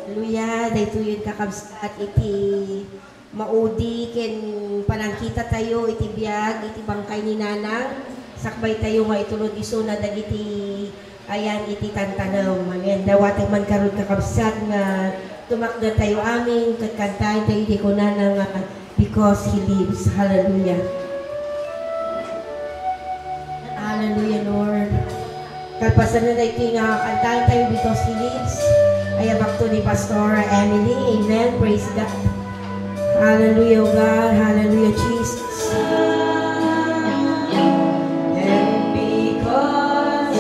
Hallelujah, dahito yun kakabsat iti maudi ken panangkita tayo iti biag iti bangkay ni nanang sakbay tayo nga itulod iso na dagiti ayan iti tantanam. Amen. Dawatag man karon kakabsat nga tumakda tayo amin kakantahin tayo di ko nanang because He lives. Hallelujah. Hallelujah, Lord. Kalpasan na tayo nga kantahin tayo because He lives. Ayabak to ni Pastor Emily. Amen. Praise God. Hallelujah, God. Hallelujah, Jesus. And because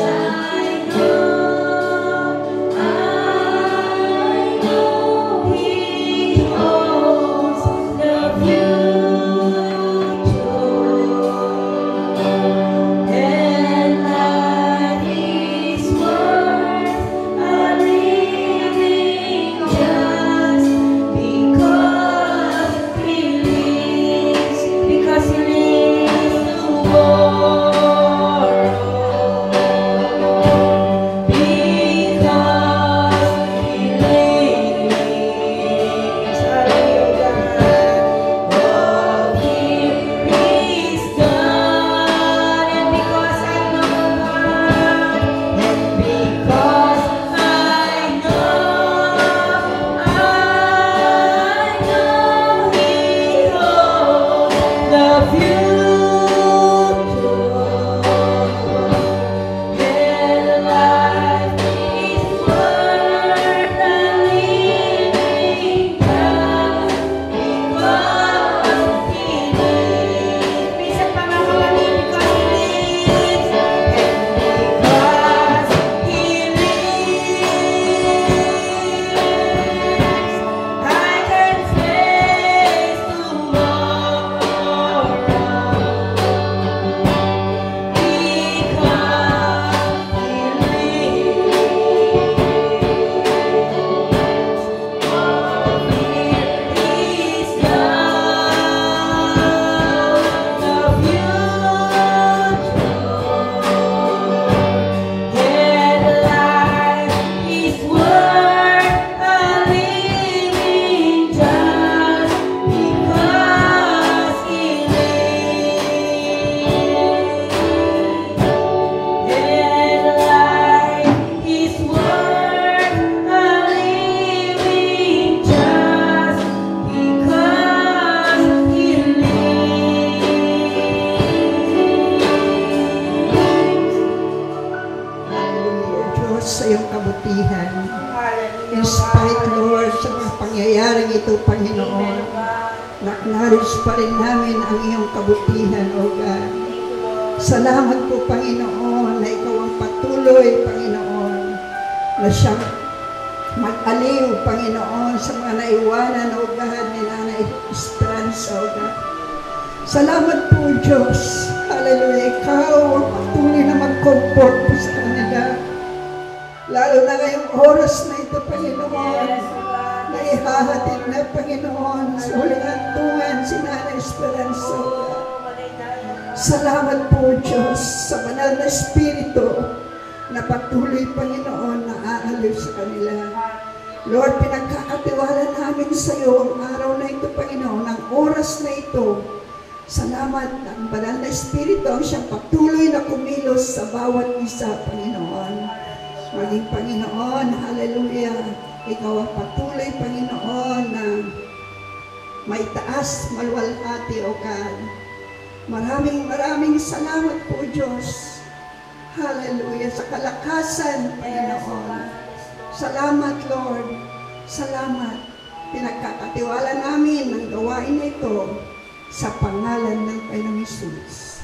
I know He holds the future, and that His word a living just because He lives tomorrow, because He lives. Hallelujah, God. Of Him is done, and because I know God, and because I know He holds the future, and life is worth the living just because He lives. Minsan pa nga kapatid, because He lives, and because He lives, I can face tomorrow, Hallelujah, Diyos, sa iyong kabutihan. In spite, Lord, sa mga pangyayaring ito, Panginoon, na-acknowledge pa rin namin ang iyong kabutihan, O God. Salamat po, Panginoon, na ikaw ang patuloy, Panginoon, na siyang mag-aliw, Panginoon, sa mga naiwanan, O God, ni Nanay Esperanza, O God. Salamat po, Diyos. Hallelujah. Ikaw ang patuloy na mag-comfort po sa kanila. Lalo na ngayong oras na ito, Panginoon, na ihahatid na, Panginoon, sa huling hantungan si Nanay Esperanza, O God. Salamat po, Diyos, sa banal na Espiritu na patuloy, Panginoon, na aaliw sa kanila. Lord, pinagkakatiwala namin sa iyo ang araw na ito, Panginoon, ang oras na ito. Salamat ang banal na Espiritu ang siyang patuloy na kumilos sa bawat isa, Panginoon. Maging Panginoon, hallelujah, ikaw ang patuloy, Panginoon, na maitaas, maluwalhati, O God. Maraming salamat po, Diyos. Hallelujah, sa kalakasan, Panginoon. Salamat, Lord. Salamat. Pinagkakatiwala namin ang gawain na ito sa pangalan ng Panginoong Hesus.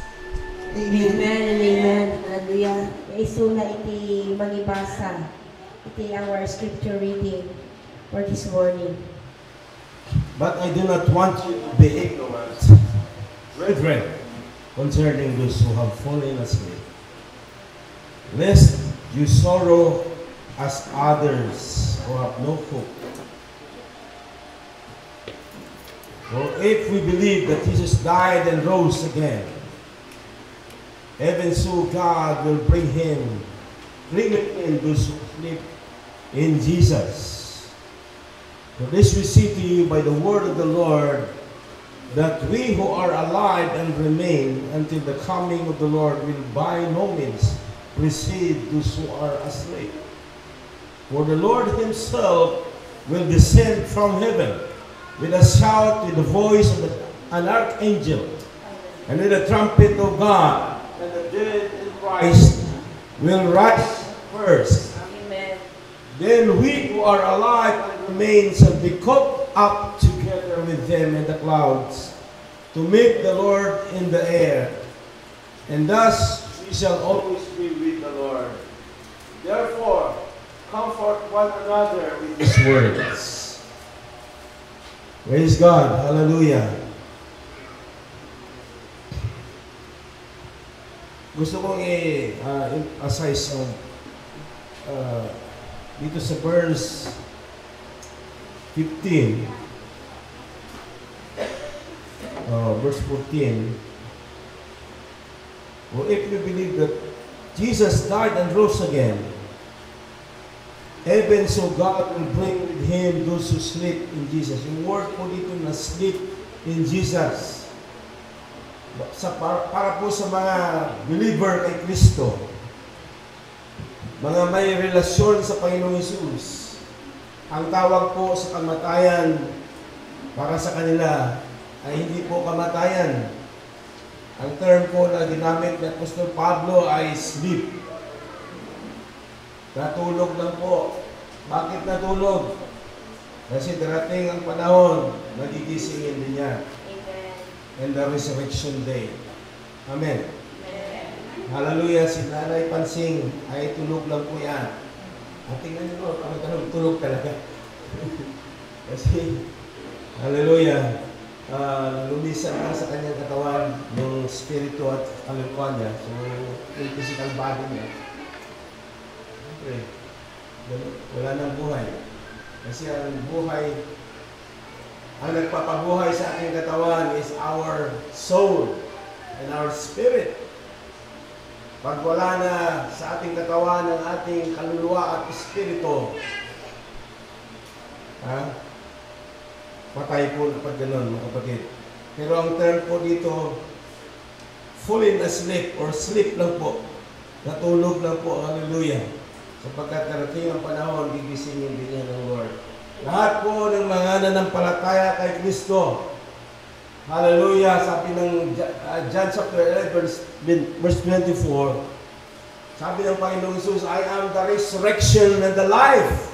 Amen. Amen and amen. Hallelujah. Isu na iti magibasa. Iti our scripture reading for this morning. But I do not want you to be ignorant, brethren, concerning those who have fallen asleep, lest you sorrow as others who have no hope. For if we believe that Jesus died and rose again, even so God will bring with him those who sleep in Jesus. For this we see to you by the word of the Lord, that we who are alive and remain until the coming of the Lord will by no means precede those who are asleep. For the Lord himself will descend from heaven with a shout, with the voice of an archangel, and with the trumpet of God, and the dead in Christ will rise first. Amen. Then we who are alive and remain shall be caught up together with them in the clouds to meet the Lord in the air. And thus we shall always be with the Lord. Therefore, comfort one another with these words. Praise God. Hallelujah. Gusto kong i-emphasize dito sa verse 15, verse 14. Well, if you believe that Jesus died and rose again, even so God will bring with Him those who sleep in Jesus. Yung word po dito na sleep in Jesus. Para po sa mga believer kay Kristo, mga may relasyon sa Panginoong Hesus, ang tawag po sa kamatayan para sa kanila ay hindi po kamatayan. Ang term po na ginamit ni Apostol Pablo ay sleep. Natulog lang po. Bakit natulog? Kasi darating ang panahon, magigisingin din niya. And the resurrection day. Amen. Hallelujah. Si Nanay Pansing ay tulog lang po yan. At tingnan nyo, tulog talaga. Kasi, hallelujah, lumisan lang sa kanyang katawan yung spirito at kaluluwa niya. So, yung physical body niya. Siyempre, wala nang buhay. Kasi ang buhay, ang nagpapabuhay sa ating katawan is our soul and our spirit. Pag wala na sa ating katawan ang ating kaluluwa at espiritu, patay po pag ganun, mga kapatid. Pero ang term po dito, falling asleep or sleep lang po. Natulog lang po, hallelujah. Sapagkat darating ang panahon, gigisingin din niya ng Lord. Lahat po ng mga nanampalataya kay Kristo. Hallelujah. Sabi ng John chapter 11 verse 24. Sabi ng Panginoong Jesus, I am the resurrection and the life.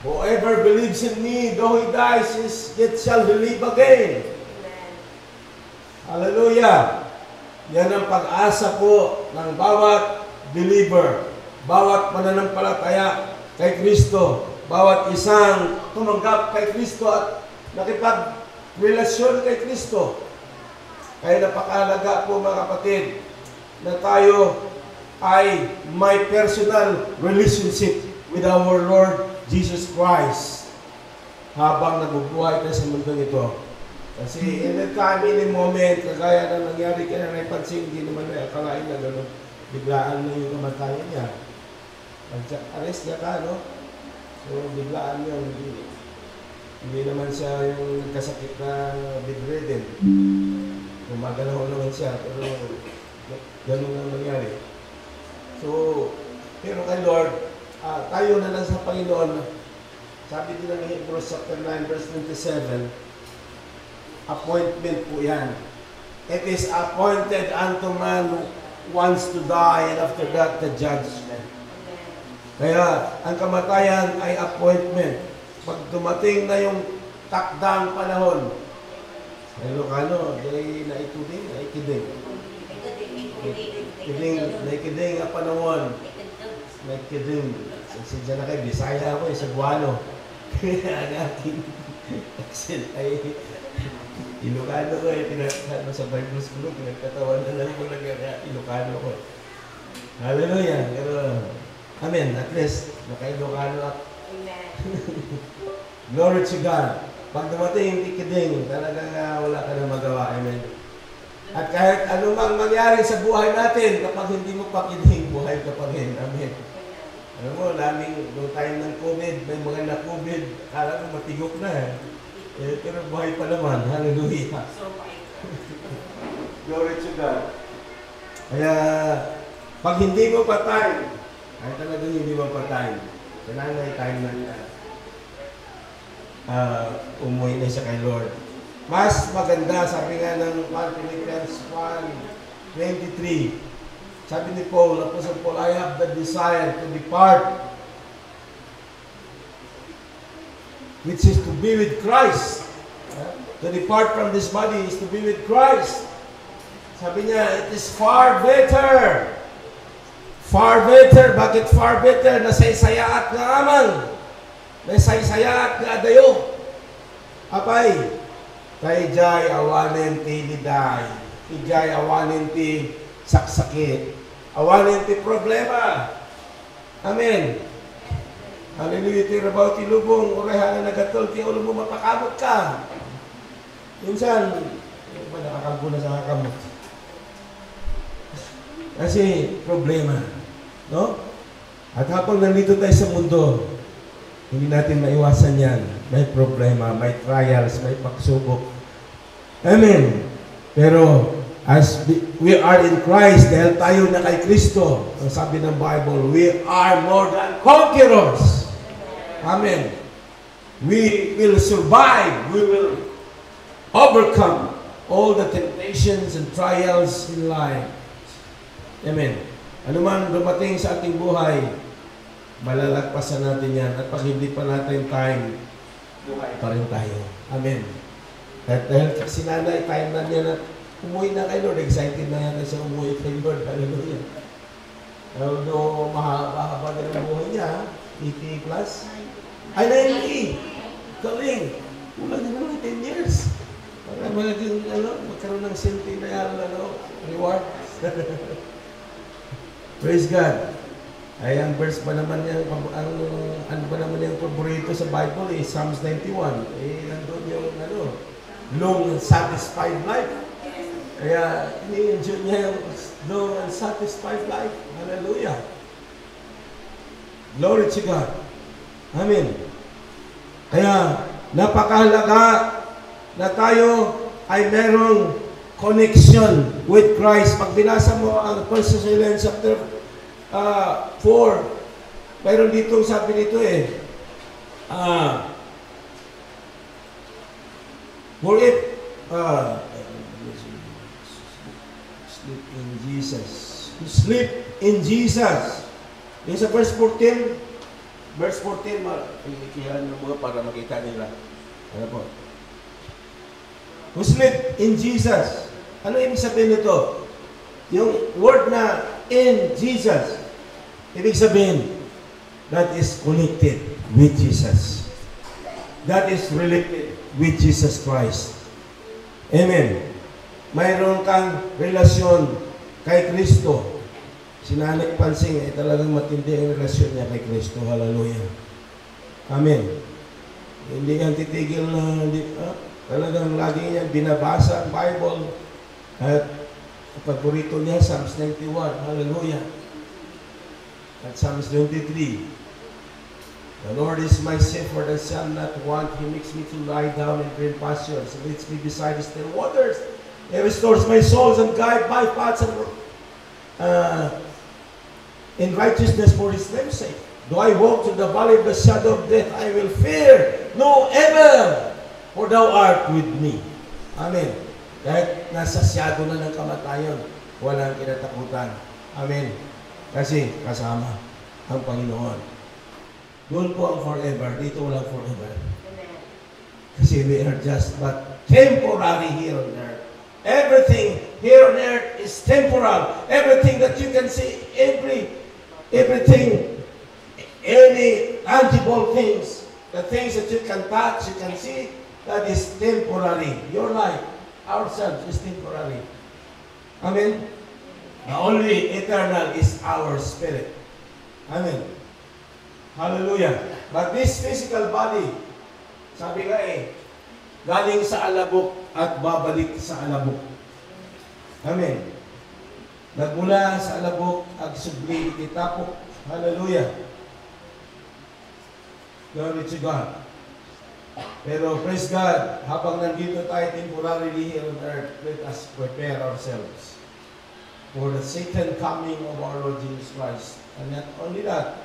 Whoever believes in me, though he dies, yet shall he live again. Hallelujah. Yan ang pag-asa po ng bawat believer, bawat mananampalataya kay Kristo. Bawat isang tumanggap kay Kristo at nakipag-relasyon kay Kristo. Kaya napakahalaga po mga kapatid na tayo ay may personal relationship with our Lord Jesus Christ habang nabubuhay tayo sa mundong ito. Kasi anytime, any moment, kagaya na nangyari kay Nanay Pansing, hindi naman na akalain na gano'n. Biglaan na yung kamatayan niya. Arrest niya ka, no? So, biglaan yun. Hindi naman siya yung nagkasakit na bedridden. Gumagalaw naman siya, pero ganun ang nangyari. So, pero kay Lord, tayo na lang sa Panginoon, sabi din ng Hebrews chapter 9, verse 27, appointment po yan. It is appointed unto man once to die, and after that, the judgment. Kaya, ang kamatayan ay appointment. Pag dumating na yung takdang panahon, ay Ilocano, day naikuding, naikiding. Naikiding ang panahon. Naikiding. Sadya na kayo, Bisaya ako, Cebuano. Kaya ang aking accent ay Ilocano ko, pinagkano sa Bible School, pinagkatawan na lang ko lang Ilocano ko. Hallelujah. Pero, amen. At least, naka-Ilocano at glory to God. Pag dumating yung ikiding, talagang wala ka na magawa. Amen. At kahit anumang mangyari sa buhay natin, kapag hindi mo pakiding, buhay ka pa rin. Amen. Alam mo, noong time ng COVID, may mga na-COVID, akala ko matigok na eh. Pero buhay pa naman. Hallelujah. Glory to God. Kaya, pag hindi mo patay, ay talagang hindi mo patay. Kailangan na time na niya. Umuwi na siya kay Lord. Mas maganda, sabi nga ng 1 Philippians 1:23. Sabi ni Paul, Apostle Paul, I have the desire to depart, which is to be with Christ. To depart from this body is to be with Christ. Sabi niya, it is far better. Far better. Bakit far better? Nasaysayaat nga amang. Nasaysayaat nga dayo. Apay, kay jay awanen ti liday. Ijay awanen ti saksakit. Awanen ti problema. Amen. Hallelujah. Ti rabaw ti lubong. Urehangan nagatol ti ulo mo mapakamot ka. Minsan, nakakagbo na sa kakamot. Kasi problema. No? At habang nandito tayo sa mundo, hindi natin maiwasan yan. May problema, may trials, may pagsubok. Amen. Pero, as we are in Christ, dahil tayo na kay Kristo, ang sabi ng Bible, we are more than conquerors. Amen. We will survive. We will overcome all the temptations and trials in life. Amen. Ano man dumating sa ating buhay, malalagpasan natin yan. At pag hindi pa natin time, buhay pa rin tayo. Amen. At dahil si nanay, time na niya na umuwi na kay Lord. Excited na yan siya umuwi kay Lord. Hallelujah. Although mahaba na ang buhay niya, 80 plus. Ay, 90! Galing! Kulang na naman 10 years. Para magiging, magkaroon ng centennial, reward. Praise God. Ay, ang verse pa naman yan, ano ba naman yung paborito sa Bible eh, Psalms 91. Eh, nandun yung, long and satisfied life. Kaya, ini-enjoy niya yung long and satisfied life. Hallelujah. Glory to God. Amen. Kaya, napakahalaga na tayo ay merong connection with Christ. Pag binasa mo ang 1 Thessalonians chapter 4, mayroon dito sabi nito for if sleep in Jesus. Sleep in Jesus. Yung sa verse 14, ikihan mo para makita nila. Ano po? Who sleep in Jesus. Ano ibig sabihin nito? Yung word na in Jesus, ibig sabihin, that is connected with Jesus. That is related with Jesus Christ. Amen. Mayroon kang relasyon kay Kristo. Si Nanay Pansing ay talagang matindi ang relasyon niya kay Kristo. Hallelujah. Amen. Hindi yan titigil na talagang lagi niya binabasa ang Bible. At paborito niya, Psalms 91. Hallelujah. At Psalms 23. The Lord is my shepherd, I shall not want. He makes me to lie down in green pastures. He leads me beside the still waters. He restores my soul and guides my paths in righteousness for His name's sake. Though I walk through the valley of the shadow of death, I will fear no evil, for Thou art with me. Amen. Kahit nasa shadow na ng kamatayan, walang kinatakutan. Amen. Kasi kasama ang Panginoon. Doon po ang forever. Dito walang forever. Kasi we are just but temporary here on earth. Everything here on earth is temporal. Everything that you can see, everything, any tangible things, the things that you can touch, you can see, that is temporary. Your life, ourselves, is temporary. Amen? The only eternal is our spirit. Amen. Hallelujah. But this physical body, sabi nga galing sa alabok at babalik sa alabok. Amen. Nagmula sa alabok ag subli ititapok. Hallelujah. Glory to God. Pero praise God, habang nandito tayo temporarily here on earth, let us prepare ourselves for the second coming of our Lord Jesus Christ. And not only that,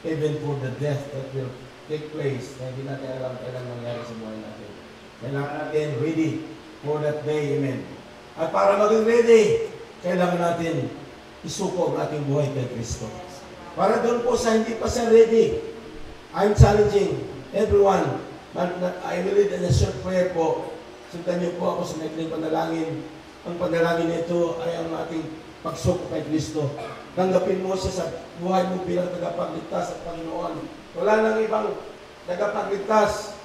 even for the death that will take place na hindi natin alam kailan mangyari sa buhay natin. Kailangan natin ready for that day. Amen. At para maging ready, kailangan natin isuko ang ating buhay kay Kristo. Para doon po sa hindi pa siya ready, I'm challenging everyone. I will lead in a short prayer po. Sundan niyo po ako sa maikling panalangin. Ang panalangin nito ay ang ating pagsuko kay Kristo. Tanggapin mo siya sa buhay mo bilang tagapagligtas at Panginoon. Wala nang ibang tagapagligtas.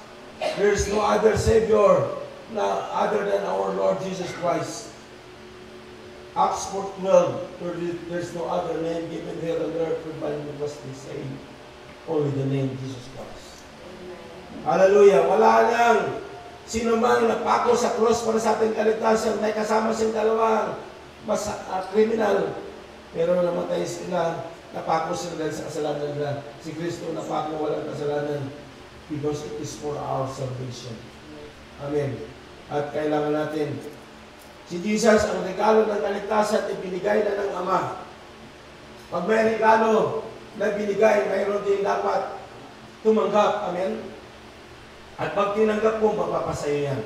There is no other Savior na other than our Lord Jesus Christ. Acts 4:12, there is no other name given here on earth whereby we must be saved. Only the name Jesus Christ. Hallelujah. Wala nang sino man napako sa cross para sa ating kaligtasan. May kasama siyang dalawang kriminal. Pero namatay sila, napako sila dahil sa kasalanan nila. Si Kristo napako, walang kasalanan. Because it is for our salvation. Amen. At kailangan natin, si Jesus, ang regalo ng kaligtasan, ibinigay na ng Ama. Pag may regalo na binigay, mayroon din dapat tumanggap. Amen. At pag tinanggap mo, mapapasayo yan.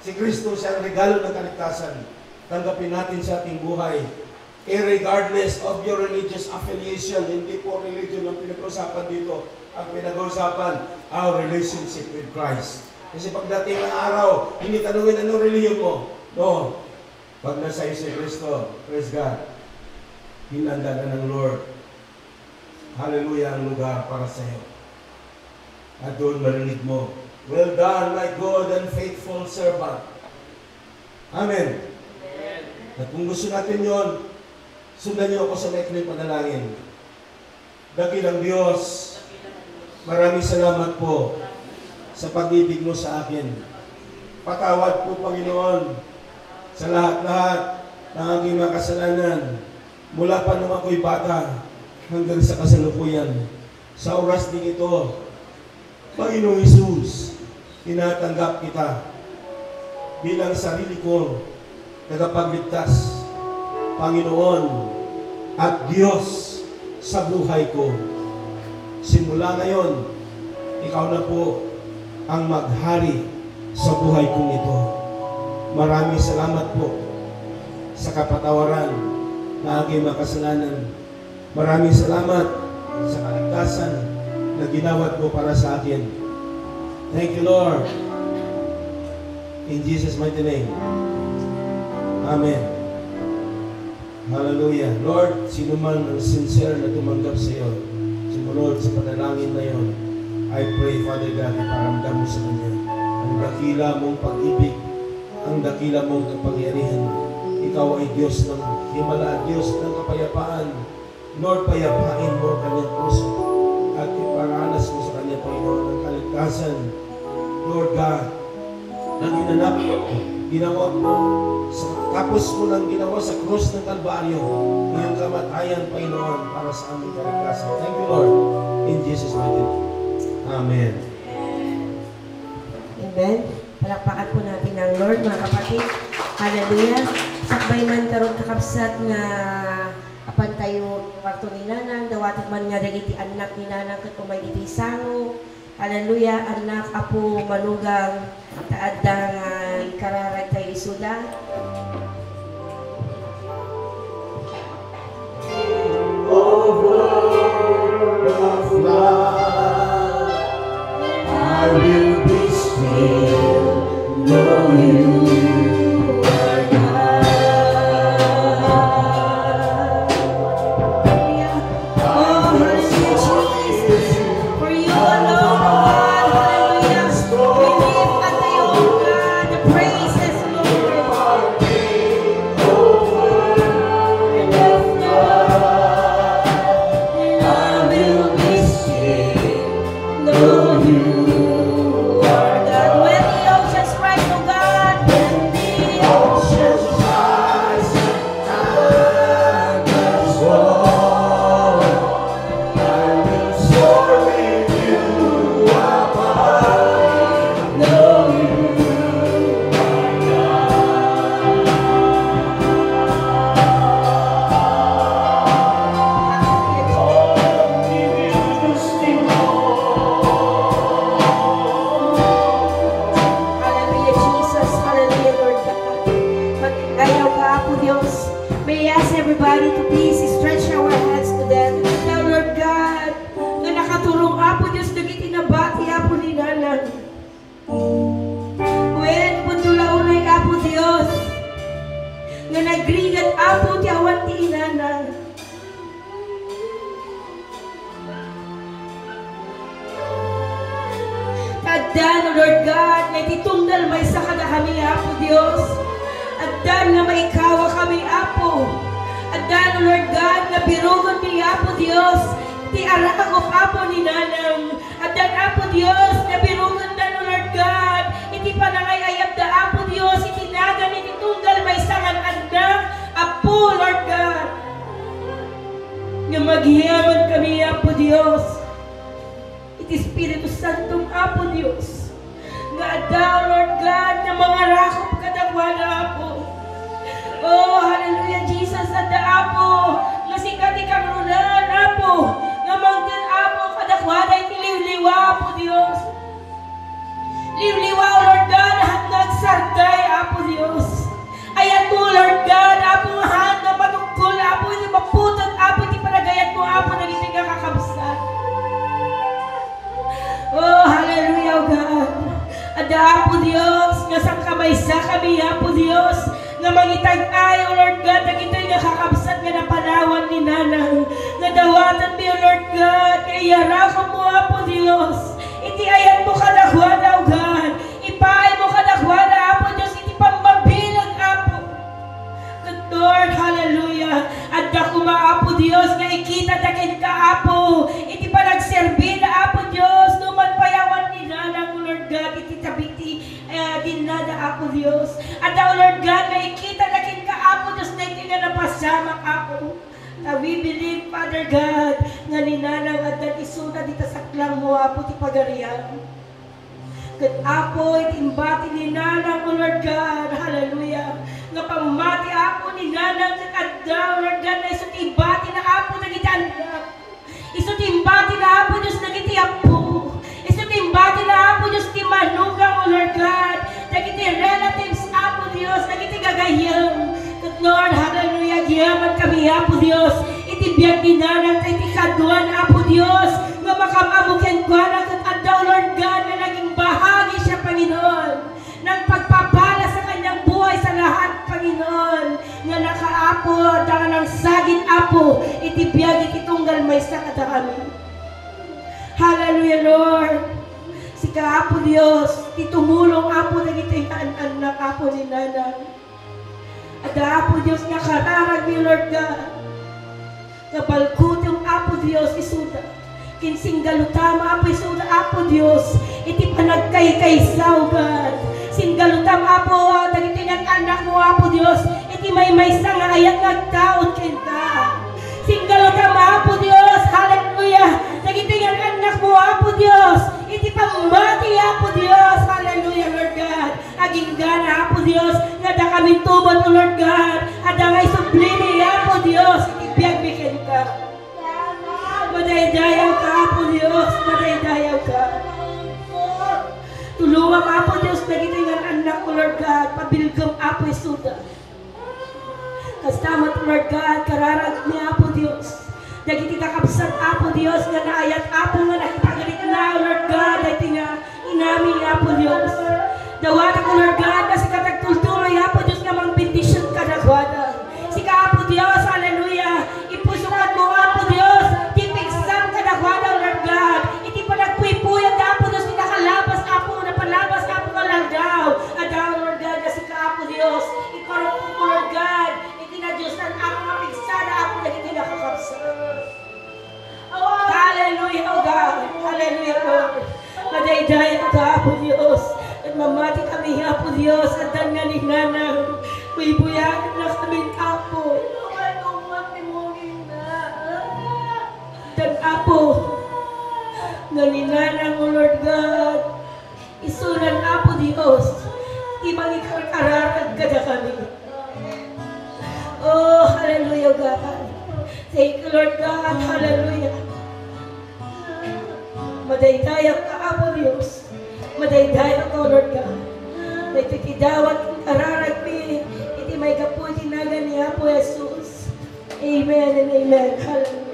Si Kristo siya ang regalo ng kaligtasan. Tanggapin natin sa ating buhay. Regardless of your religious affiliation, hindi po religion ang pinag-usapan dito. Ang pinag-usapan, our relationship with Christ. Kasi pagdating ng araw, hindi tanungin anong religion mo. No. Pag nasa iyo si Kristo, praise God, hinanda na ng Lord. Hallelujah ang lugar para sa iyo. At doon marinig mo, well done, my good and faithful servant. Amen. At kung gusto natin yon, sundan niyo ako sa maikling panalangin. Dakilang Diyos, maraming salamat po sa pag-ibig mo sa akin. Patawad po, Panginoon, sa lahat-lahat ng aking mga kasalanan. Mula pa nung ako'y bata hanggang sa kasalukuyan. Sa oras din ito, Panginoong Hesus, tinatanggap kita bilang sarili ko tagapagligtas, Panginoon at Diyos sa buhay ko. Simula ngayon, ikaw na po ang maghari sa buhay kong ito. Maraming salamat po sa kapatawaran na aking mga kasalanan. Maraming salamat sa kaligtasan na ginawat mo para sa akin. Thank you, Lord. In Jesus' mighty name. Amen. Hallelujah. Lord, sino man ang sincere na tumanggap sa iyo, sumunod sa panalangin na yon, I pray, Father God, iparamdam mo sa kanya ang dakila mong pag-ibig, ang dakila mong kapangyarihan. Ikaw ay Diyos ng himala, Diyos ng kapayapaan. Lord, payapain mo ang kanyang puso at iparanas mo sa kanya, Panginoon, ang kaligtasan. Lord God, na ginanap mo, ginawa mo, tapos mo nang ginawa sa krus ng Kalbaryo, iyong kamatayan, Panginoon, para sa aming kaligtasan. Thank you, Lord. In Jesus' mighty name. Amen. Amen. Palakpakan po natin ang Lord, mga kapatid. Hallelujah. Sakbay man karon kakabsat nga apan tayo kwarto ni Nanang, dawatig man nga dagiti anak ni Nanang ket kumay iti sango. Hallelujah, anak, apo, manugang, taadang ikararag tayo isuda. I will be still, know you are God. Oh, hallelujah, Jesus. For you alone, God, hallelujah. We lift unto you, God, the praises, Lord. I will be still, know you. When the oceans rise, oh God, when the Oceans rise and the fall, I will soar with you. Addan, O Lord God, na ititunggal may sa kada kami, Apo Dios. Addan nga maikawa kami, Apo. Addan, O Lord God, na birugon mi, Apo Dios. Ti arakop, Apo ni Nanang. Addan, Apo Dios, na birugon na, O Lord God. Iti panangay ayab da, Apo Dios. Itinagan, ititunggal may sangan andang, Apo, Lord God. Nga maghiyaman kami, Apo Dios. Espiritu Santong Apo Dios, nga daw, Lord God, na mga rakop kadagwala, Apo. Oh, hallelujah, Jesus, at Apo, nga sikati kang runan, Apo, nga manggan, Apo, kadagwala, itiliw-liwa, Apo Dios. Liw-liwa, Lord God, hanggang sarday, Apo Dios. Ayan mo, Lord God, Apo, hanggang matungkol, Apo, hindi maputot, Apo, hindi panagayat mo, Apo, naging kakakabsat. Oh, hallelujah, God. Ada, Apo Dios, nga sang kamay sa kami, Apo Dios, nga mangitag ay, O Lord God, na kita'y nakakabsat nga napanawan ni Nanang, nga dawatan mi, O Lord God, kaya rako mo, Apo Dios, iti ayan mo kadagwada, O God, ipaay mo kadagwada, Apo Dios, iti pambabilang, Apo. Good Lord, hallelujah. Adda kuma, Apo Dios, nga ikita dakin ka, Apo, iti panagserbi na, Apo Dios, payawan ni Nanang, O Lord God, ititabiti din nada, Apo Dios. At O Lord God, na ikita na kin ka, Apo Dios, na iti nga napasamak, Apo. We believe, Father God, nga ni Nanang at isuna dita saklang mo, Apo, ti pagarian. Kat Apo, itimbati ni Nanang, O Lord God, hallelujah. Nga pamati, Apo, ni Nanang at adda, O Lord God, na isutimbati na, Apo, nagitanda. Isutimbati na, Apo Dios, nagiti, Apo. Timbati na, Apo Diyos, ti manugang, O Lord God, nagiti relatives, Apo Diyos, nagiti gagayang. Good Lord, hallelujah, giyaman kami, Apo Diyos, itibiyag din Nanang, iti kaduan, Apo Diyos, nga makamamukin ko, nagtatanda, O Lord God, na naging bahagi siya, Panginoon, ng pagpapala sa kanyang buhay sa lahat, Panginoon, nga naka-Apo, danga ng sagit, Apo, itibiyag, ititunggal may sa kada kami. Hallelujah, Lord. Sika, Apo Dios, itumulong, Apo, na kita'y anak, Apo, ni Nanang. At Apo Dios, nga kararag ni Lord God, nga balkutong, Apo Dios, isuda. Kinsing galutama, Apo, isuda, Apo Dios, iti panagkay-kaysaw, God. Singgalutam, Apo, nagiti ng anak mo, Apo Dios, iti may nga ayat nagtaon kita. Singgalutam, Apo Dios, hallelujah, nagiti ng anak mo, Apo Dios, iti pamati, Apo Dios, hallelujah, Lord God. Aging gana, Apo Dios, nada kami tubot, Lord God, ada ngay sublimi, Apo Dios, iti biyagbikin ka. Madaydayaw ka, Apo Dios, madaydayaw ka. Tulungan, Apo Dios, nagiti ng anak mo, Lord God, pabilgam, Apo Isuda. Kastamat, Lord God, kararag ni Apo Dios. Nagiti kakabsat, Apo Dios, nga naayat, Apo, nga nakipagalit na, Lord God, ay tinga inami, Apo Dios. Dawata ko, Lord God, na si katagtultuloy, Apo Dios, nga mang bendisyon ka nagwada. Sika, Apo Dios, hallelujah, ipusukan mo, Apo Dios, tipigsam ka nagwada, Lord God. Iti panagpuy-puyat, Apo Dios, nakalabas, Apo, napalabas, Apo, nga lang daw. Adaw, Lord God, na sika, Apo Dios, iparong mo, Lord God, itinadyosan, Apo, mapigsada, Apo, nagiti nakakabsat. Hallelujah, O God. Hallelujah, Lord. Madaydayan ka, Apo Dios. At mamati kami, Apo Dios. At nga ni Nanang, buibuyan na kami, Apo. Dan Apo, nga ni Nanang, O Lord God, isunan, Apo Dios, ibang ikararag ka na kami. Oh, hallelujah, God. Thank you, Lord God. Hallelujah. Madaydayaw ka, Apo Dios. Madaydayaw ka, Lord God. Na itikidawat kong kararag mi, iti may kapoy tinagan ni Apo Jesus. Amen and amen. Hallelujah.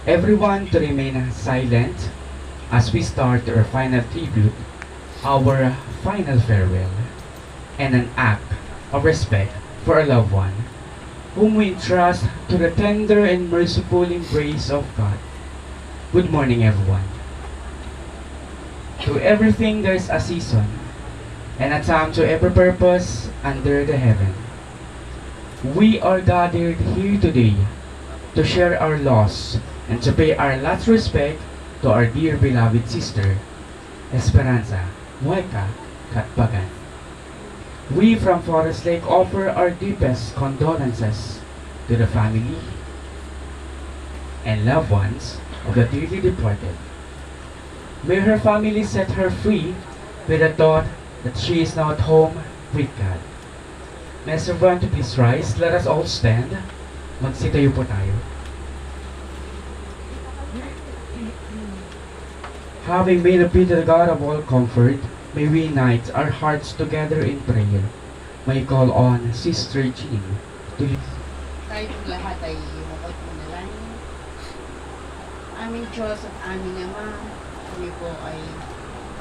Everyone to remain silent as we start our final tribute, our final farewell, and an act of respect for a loved one, whom we entrust to the tender and merciful embrace of God. Good morning, everyone. To everything there is a season, and a time to every purpose under the heaven. We are gathered here today to share our loss and to pay our last respect to our dear beloved sister, Esperanza Mueca Katbagan. We from Forest Lake offer our deepest condolences to the family and loved ones of the dearly departed. May her family set her free with the thought that she is now at home with God. May everyone to please rise. Let us all stand. Magsitayo po tayo. Having made a plea to the God of all comfort, may we unite our hearts together in prayer. May call on Sister Jean to lead. Tayo po lahat ay lumukot po na lang. Aming Diyos at aming Ama, kami po ay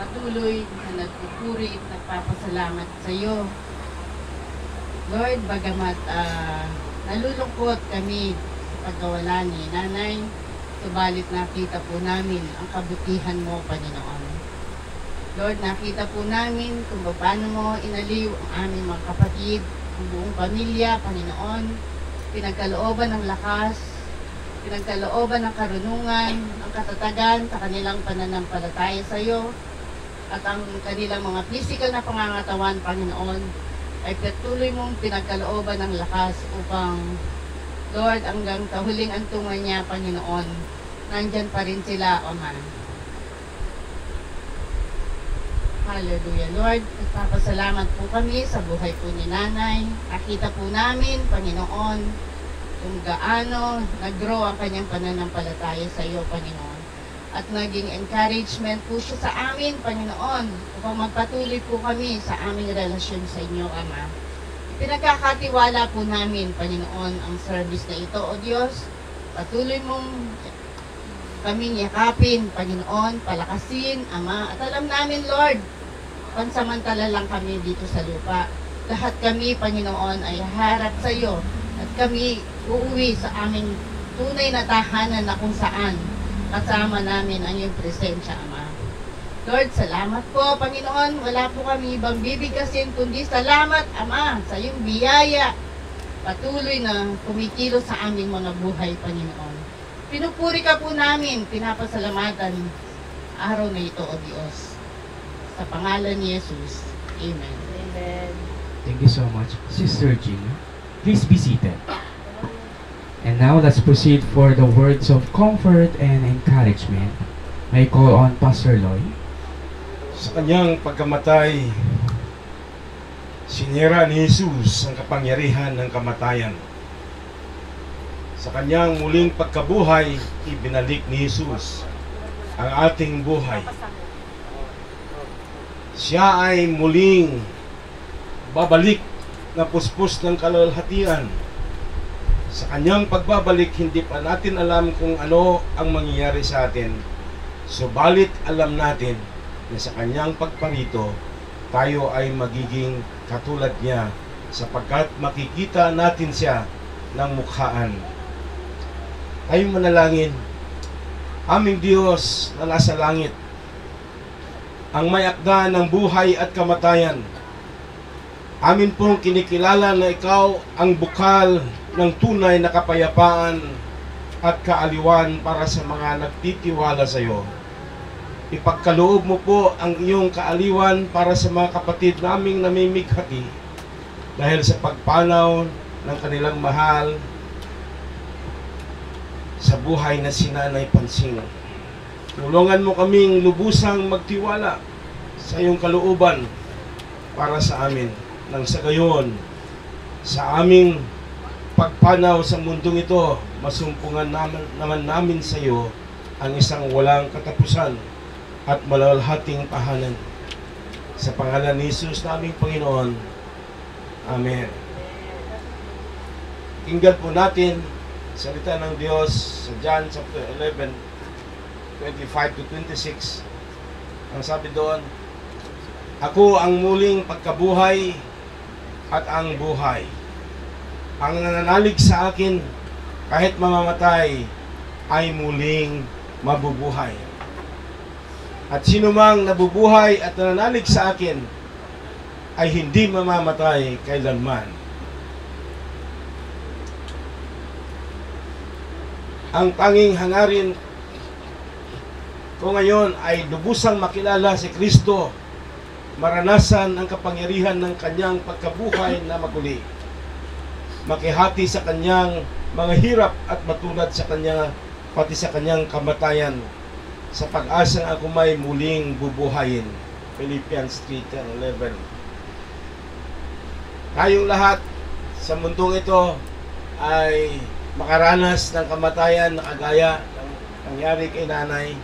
patuloy na nagpupuri at nagpapasalamat sa iyo. Lord, bagamat nalulungkot kami sa pagkawala ni Nanay, subalit nakita po namin ang kabutihan mo, Panginoon. Lord, nakita po namin kung paano mo inaliw ang aming mga kapatid, ang buong pamilya, Panginoon. Pinagkalooban ng lakas, pinagkalooban ng karunungan, ang katatagan sa kanilang pananampalataya sa iyo, at ang kanilang mga physical na pangangatawan, Panginoon, ay patuloy mong pinagkalooban ng lakas upang, Lord, hanggang kahuling antungan niya, Panginoon, nandyan pa rin sila, Ama. Hallelujah, Lord. Nagpapasalamat po kami sa buhay po ni Nanay. Nakita po namin, Panginoon, kung gaano nag-grow ang kanyang pananampalataya sa iyo, Panginoon. At naging encouragement po siya sa amin, Panginoon, upang magpatuloy po kami sa aming relasyon sa inyo, Ama. Pinagkakatiwala po namin, Panginoon, ang service na ito, O Diyos. Patuloy mong kaming yakapin, Panginoon, palakasin, Ama. At alam namin, Lord, pansamantala lang kami dito sa lupa. Lahat kami, Panginoon, ay harap sa iyo. At kami uuwi sa aming tunay na tahanan na kung saan kasama namin ang iyong presensya, Ama. Lord, salamat po, Panginoon. Wala po kami ibang bibigkasin, kundi salamat, Ama, sa iyong biyaya. Patuloy na kumikilos sa aming mga buhay, Panginoon. Pinupuri ka po namin, pinapasalamatan araw na ito, O Diyos. Sa pangalan ni Jesus. Amen. Amen. Thank you so much, Sister Jean. Please be seated. And now let's proceed for the words of comfort and encouragement. May call on Pastor Loy. Sa kanyang pagkamatay, sinira ni Jesus ang kapangyarihan ng kamatayan. Sa kanyang muling pagkabuhay, ibinalik ni Jesus ang ating buhay. Siya ay muling babalik na puspos ng kaluwalhatian. Sa kanyang pagbabalik, hindi pa natin alam kung ano ang mangyayari sa atin. Subalit alam natin na sa kanyang pagparito, tayo ay magiging katulad niya sapagkat makikita natin siya ng mukhaan. Tayo manalangin. Aming Diyos na nasa langit, ang may akda ng buhay at kamatayan, amin pong kinikilala na ikaw ang bukal ng tunay na kapayapaan at kaaliwan para sa mga nagtitiwala sa iyo. Ipagkaloob mo po ang iyong kaaliwan para sa mga kapatid naming namimighati dahil sa pagpanaw ng kanilang mahal sa buhay na si Nanay Pansing. Tulungan mo kaming lubusang magtiwala sa iyong kalooban para sa amin. Nang sa gayon, sa aming pagpanaw sa mundong ito, masumpungan naman namin sa iyo ang isang walang katapusan at malalhating tahanan. Sa pangalan ni Jesus naming Panginoon. Amen. Tingnan po natin salita ng Diyos sa John chapter 11, 25 to 26. Ang sabi doon, ako ang muling pagkabuhay at ang buhay. Ang nananalig sa akin, kahit mamamatay, ay muling mabubuhay. At sino mang nabubuhay at nananalig sa akin, ay hindi mamamatay kailanman. Ang tanging hangarin ko ngayon ay lubusang makilala si Kristo, maranasan ang kapangyarihan ng kanyang pagkabuhay na maguli, makihati sa kanyang mga hirap at matulad sa kanya, pati sa kanyang kamatayan, sa pag-asang ako may muling bubuhayin. Philippians 3:10-11. Tayong lahat sa mundong ito ay makaranas ng kamatayan na kagaya ng nangyari kay nanay.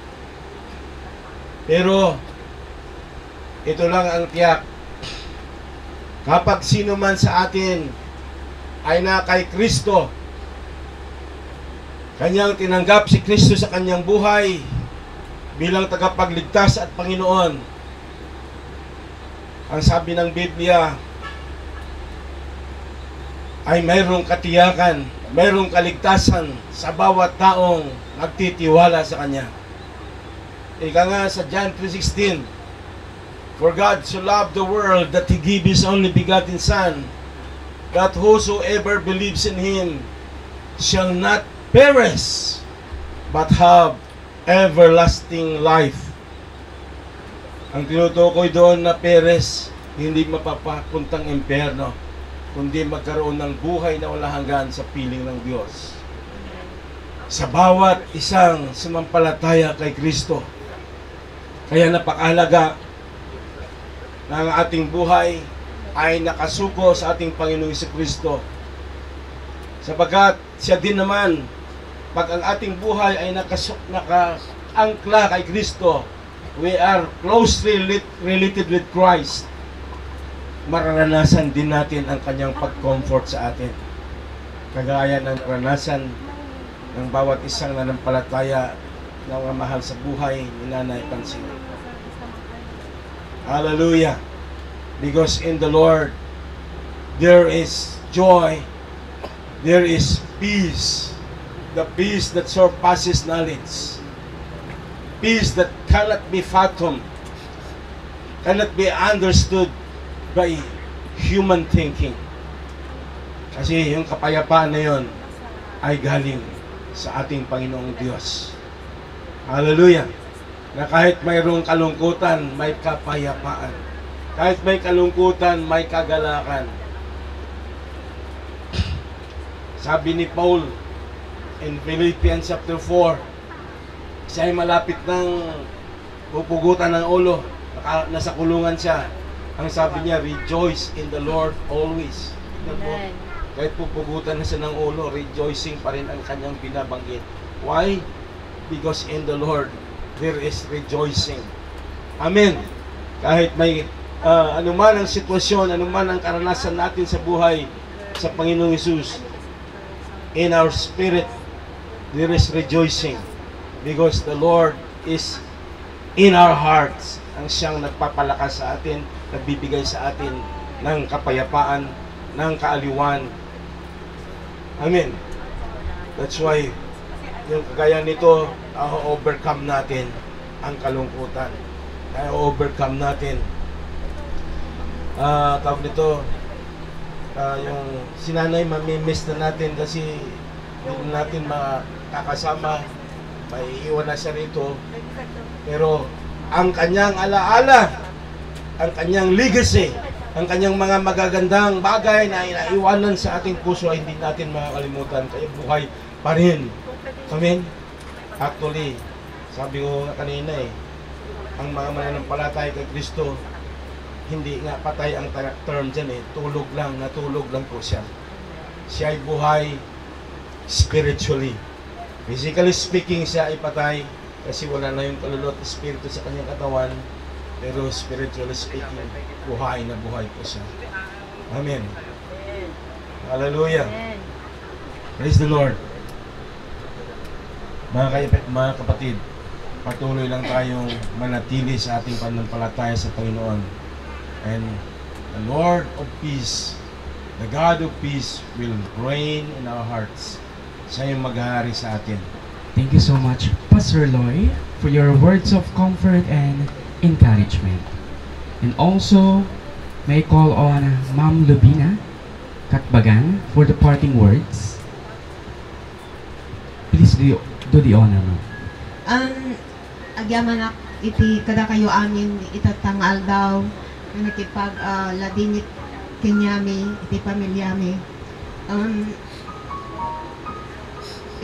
Pero ito lang ang tiyak. Kapag sino man sa atin ay na kay Kristo, kanyang tinanggap si Kristo sa kanyang buhay bilang tagapagligtas at Panginoon, ang sabi ng Biblia ay mayroong katiyakan, mayroong kaligtasan sa bawat taong nagtitiwala sa Kanya. Ika nga sa John 3:16, for God so loved the world that He gave His only begotten Son, that whosoever believes in Him shall not perish, but have everlasting life. Ang tinutukoy doon na peres, hindi mapapapuntang impyerno, kundi magkaroon ng buhay na walang hanggan sa piling ng Diyos. Sa bawat isang sumampalataya kay Kristo. Kaya napakahalaga na ang ating buhay ay nakasuko sa ating Panginoong Kristo. Sapagkat siya din naman, pag ang ating buhay ay nakaangkla kay Kristo, we are closely related with Christ, mararanasan din natin ang kanyang pag-comfort sa atin. Kagaya ng karanasan ng bawat isang nanampalataya na mahal sa buhay ni Nanay Pansing. Hallelujah! Because in the Lord, there is joy, there is peace, the peace that surpasses knowledge, peace that cannot be fathomed, cannot be understood by human thinking. Kasi yung kapayapaan na yun ay galing sa ating Panginoong Diyos. Hallelujah! Na kahit mayroong kalungkutan, may kapayapaan. Kahit may kalungkutan, may kagalakan. Sabi ni Paul in Philippians chapter 4, siya ay malapit ng pupugutan ng ulo. Nasa kulungan siya. Ang sabi niya, rejoice in the Lord always. Amen. Kahit pupugutan na siya ng ulo, rejoicing pa rin ang kanyang binabanggit. Why? Because in the Lord, there is rejoicing. Amen. Kahit may anuman ang sitwasyon, anuman ang karanasan natin sa buhay sa Panginoong Hesus, in our spirit, there is rejoicing. Because the Lord is in our hearts. Ang siyang nagpapalakas sa atin, nagbibigay sa atin ng kapayapaan, ng kaaliwan. Amen. That's why, yung kagaya nito, overcome natin ang kalungkutan. Overcome natin. Tawag nito, yung sinanay, mamimiss na natin kasi hindi natin makakasama, may iwan na siya rito. Pero ang kanyang alaala, ang kanyang legacy, ang kanyang mga magagandang bagay na inaiwanan sa ating puso ay hindi natin makakalimutan. Kaya buhay pa rin. Amen? Actually, sabi ko nga kanina ang mga mananampalataya kay Kristo, hindi nga patay ang term dyan tulog lang, natulog lang po siya. Siya ay buhay spiritually. Physically speaking, siya ay patay kasi wala na yung kaluluwa at espiritu sa kanyang katawan. Pero spiritually speaking, buhay na buhay po siya. Amen. Hallelujah. Praise the Lord. Mga kapatid, patuloy lang tayong manatili sa ating pananampalataya sa Panginoon. And the Lord of peace, the God of peace will reign in our hearts. Siya yung maghahari sa atin. Thank you so much, Pastor Loy, for your words of comfort and encouragement. And also, may I call on Ma'am Lubina Katbagan for the parting words. Please do the honor, ma'am. Agyaman iti kada kayo amin itatangal daw nakipag ladinit kenyami iti pamilyami.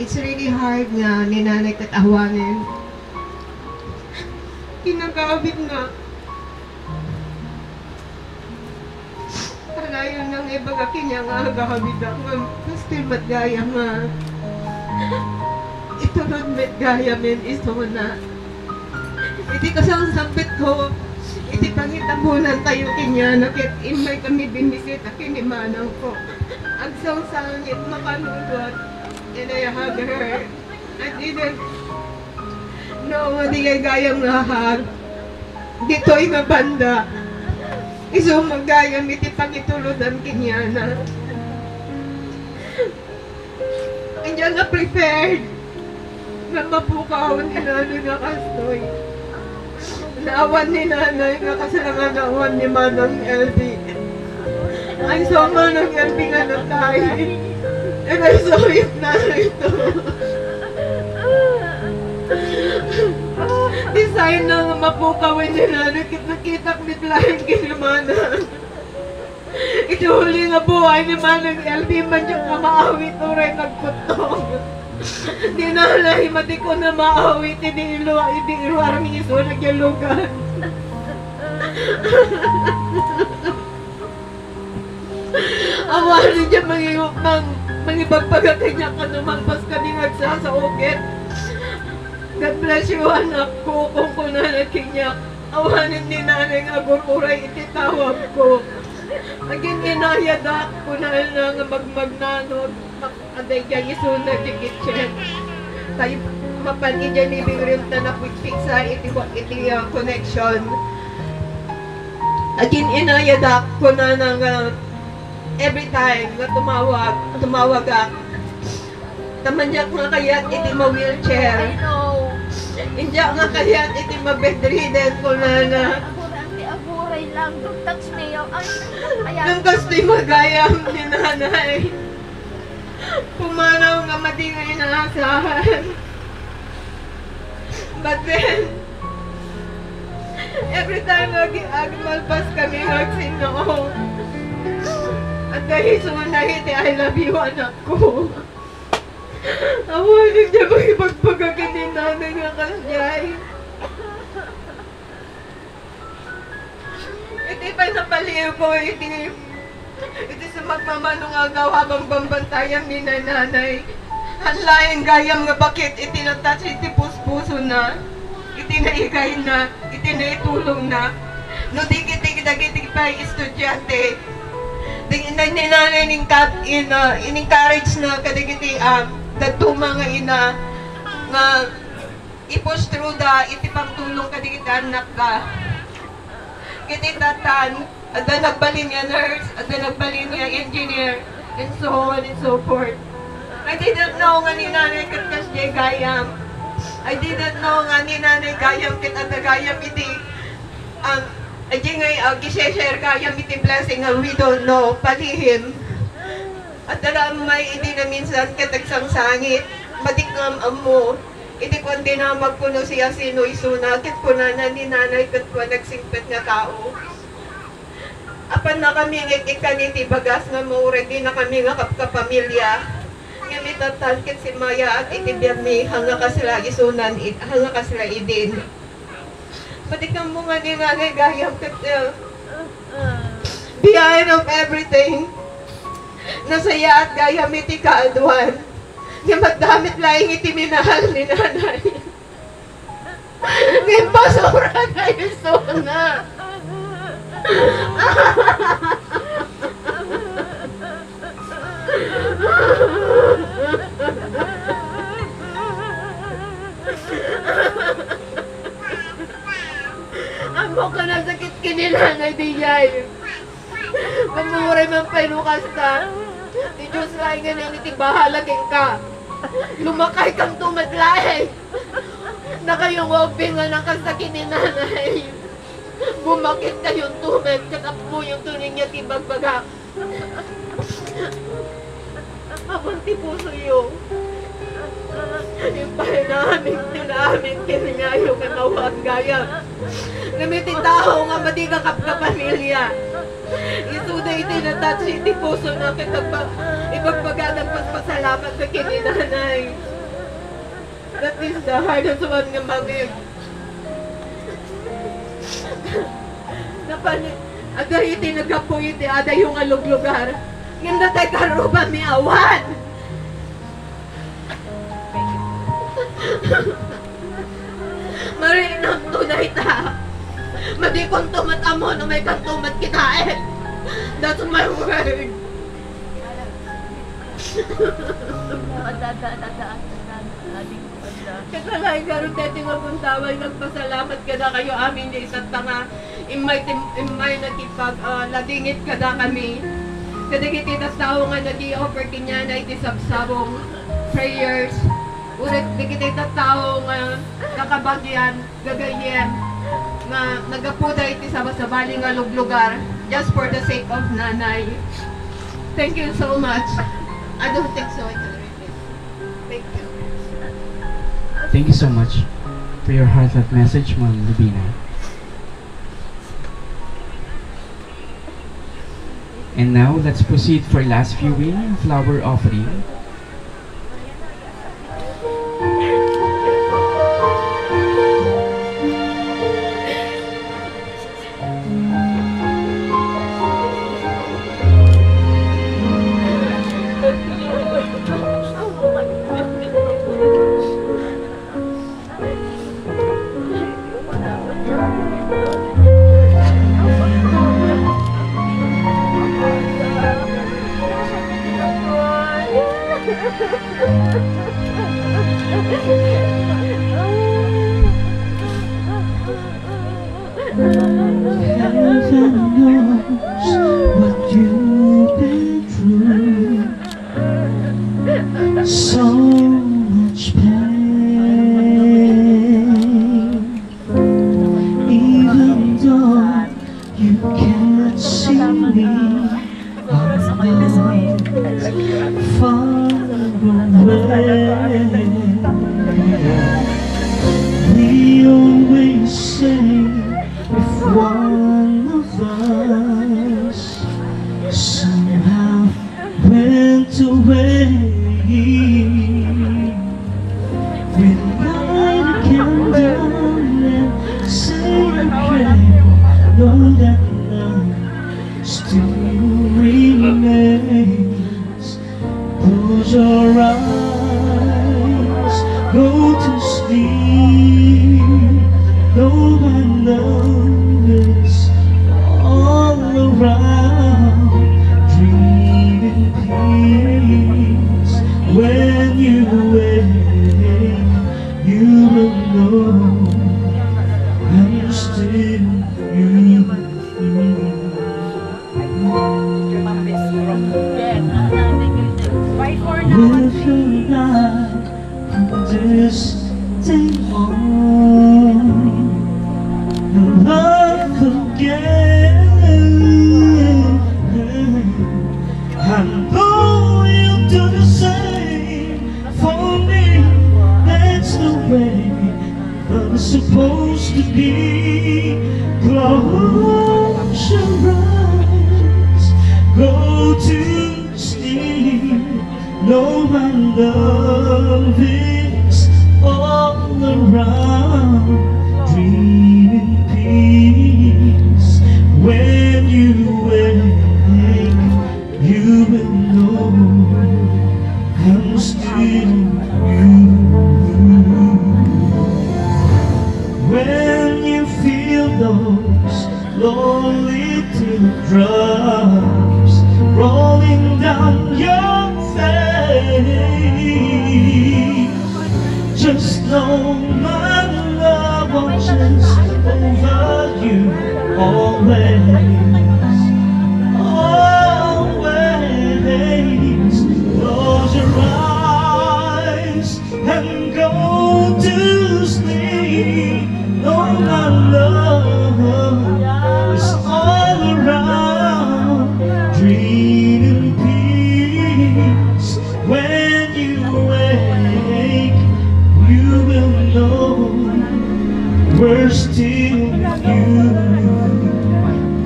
It's really hard nga ni nanay katawanin. Kinagabit nga. Alayan ng ibaga kanya nga agabit ako. Pastil ba't gaya nga. Itunod met gaya men iso na. Iti kasang sampit ko. Iti pangitabunan tayo kanya. Nakit imay kami bimisit akin imanang ko. Agsang sangit makanudot. And I hug her. I didn't know nga di gayang lahag. Dito'y nga banda. Iso magayang iti pangituludan kinyana. Andiyan nga prepared. Na mapukawan ni nanay nga kastoy. Naawan ni nanay nga kasalangan naawan ni Manang LB. Ay so Manang LB nga natay. And I saw it nanay ito. Design na nga mapukawan ni nanay. Nakita ko nitlahin kinamanan. Ito huli nga buhay ni Manang LB. Man yung kamaawit oray nagputong. Di nalay, mati ko na maawit, hindi iluwarang iso nagyalugan. Awanin niya mangibagpaga kanya ka naman pas kami nagsasaukit. God bless you anak ko kung kunanan kanya. Awanin ni nanay nga gururay ititawag ko. Agin inayadak ko na nga magmagnanod. Aday kaya iso na dikitchen. Tayo mapanin dyan ibig rin na nakwitpik sa iti connection. Agin inayadak ko na nga every time na tumawag ako. Tamanyak nga kaya't iti ma-wheelchair. I know. Indiyak nga kaya't iti ma-bedridden ko na. Aguray lang. Don't touch me. Nang gusto'y magayam ni nanay. Pumanaw nga matingay na asahan. But then, every time agmalpas kami magsinoo. At dahil sumanahit, I love you anak ko. Awanin niya magpagpagakin ni nanay nga kasyay. Iti pa napaliw ko, iti sa magmamanong agaw habang bambantayan ni nanay. Hanlaing gayam nga bakit iti natas iti puspuso na. Iti naigay na, iti naitulong na. No dikit-dikit pa estudyante. Ni nanay in-encourage na kadigiti datuma nga ina nga i-push through da iti pagtulong kadigiti anak ka. Kiti tatan, ada nagbalin niya nurse, ada nagbalin niya engineer, and so on and so forth. I didn't know nga ni nanay katkas niya gayam. I didn't know nga ni nanay gayam kit ada gayam iti aji ngay giseshare gayam iti blessing nga we don't know palihim. At dalam may iti na minsan katagsang sangit, matikam mo. Iti kung dinamag ko no siya sino isuna, kit ko na ni nanay kat ko nagsingpet nga tao. Apan na kami ikan iti bagas nga mauredi na kami nga kapamilya. Ngayon itatalkit si Maya at iti Birni hanga ka sila isunan, hanga ka sila idin. Patikam mo nga ni nanay gayam kat behind of everything. Nasaya at gayam iti kaaduan. Nga magdamit laing iti minahal ni nanay. Ngayon pa sobrang na isuna. Amo ka na sakit kinilanay di yay. Mamuray man painukas ta. Di Diyos laing ganyan iti bahalagin ka. Lumakay kang tumadlae. Na kayong wabingan ang kasakit ni nanay. Bumakit kayong tumad. Katap mo yung tuning niya tibagbagak. Abang ti puso yung. Yung pahay namin kiningayo ka nawag gaya. Namitin tao nga madigakap ka pamilya. Isuda iti natatsi iti puso na ipagpagadang paspasalamat sa kininanay. That is the hardest one nga magig. Ada iti nagapoy iti ada yung aluglugar. Yung natay karuba mi awan. Marinang tunay ta. Madikong tumat amo na may kantumat kitae. That's my word. Katalay karon tete nga buntaway nagpasalamat ka na kayo amin ni isat nga imay nakipag ladingit ka na kami. Kadagit itas tao nga nag-i-offer kanya na iti sabsabong prayers. Ulit dikit tao nga nakabagyan, gagayen nga nagapuda iti sabasabali nga luglugar just for the sake of nanay. Thank you so much. I don't think so. I can read it. Thank you. Thank you so much for your heartfelt message, Ma'am Lubina. And now, let's proceed for last viewing, flower offering. Heaven knows what you've been through. So much pain. Even though you can't see me, I'm far away. We always say if one of us somehow went away, we'd light a candle and say a prayer, know that love still remains. Close your eyes, go to sleep, know my love is all around. Dream in peace. When you wake, you will know I'm still you. With your life from this day on, love again. I know you'll do the same for me. That's the way love's supposed to be. Close your eyes, go to sleep. Know my love is all around. Dream in peace. When you wake, you will know I'm still you. When you feel those lonely teardrops rolling down your face, just know know my love watches over you always, always. Close your eyes and go to sleep. Know my love is all around. Dream in peace. When you wake, you will know we're still you.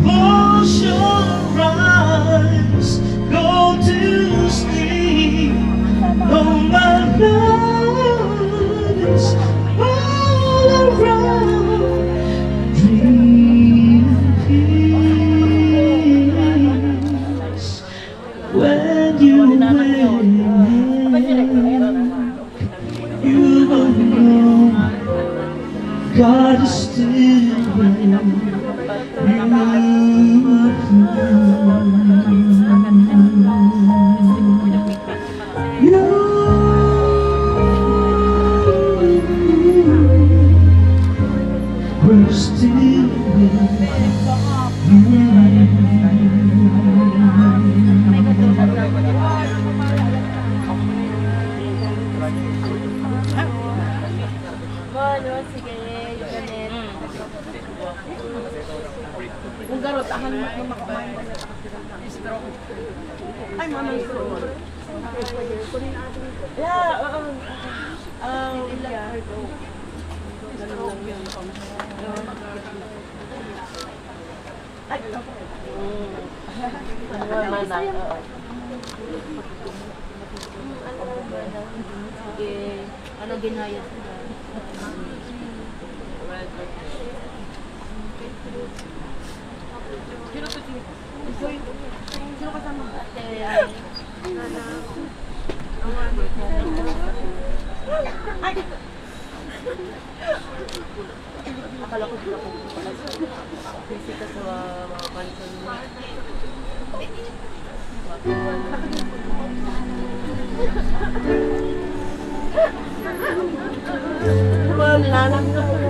Close your eyes, go to sleep. Oh, my love is all around. Dream peace. When you wake, you will know God is still with you. We're still with you. Kung garot, ahan mo makamain. Ay, mamang stroke. Yeah, yeah. Ay, ano ginayat nila? Sino kasama? Ay! Akala ko sila kung pala sa bisita sa mga pansan mo. Malalang na po.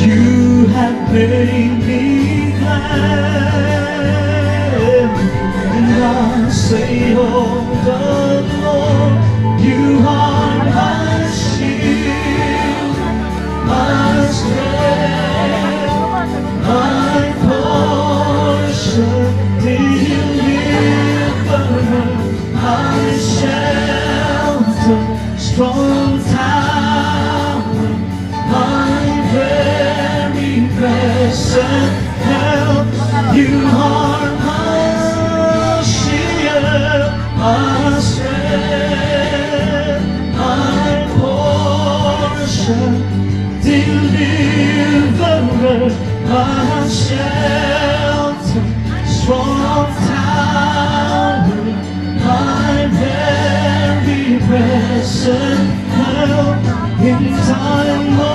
You have made me glad. And I say, oh the Lord, you are my shield, my strength, my portion, deliverer, my shelter, strong tower, my very present help. You are my shield, my strength, my portion, deliverer, my shelter, strong tower, my very present help in time of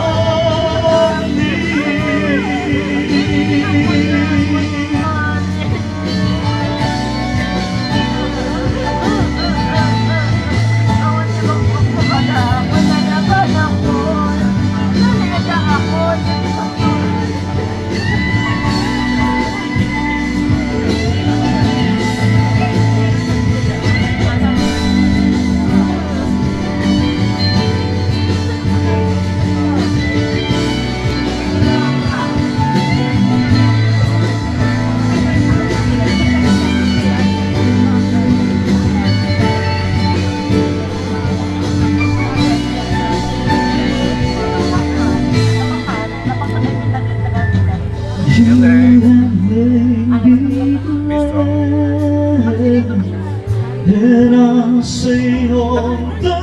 and I'll say on the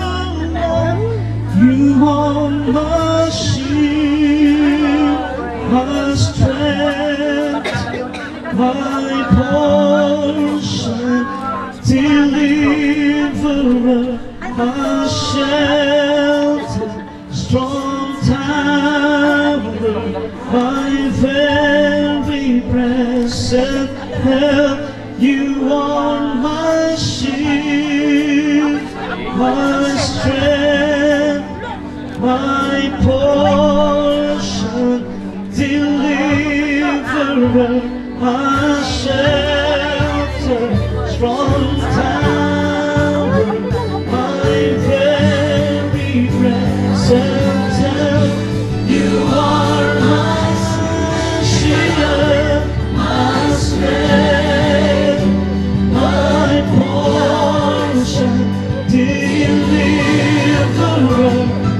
Lord, you are my shield, my strength, my portion, deliverer, my shelter, strong tower, my very present help. You are my shield, my strength, my portion, deliverer, my shelter, strong tower, my very present help. You are my shield, my strength, my portion, deliverer,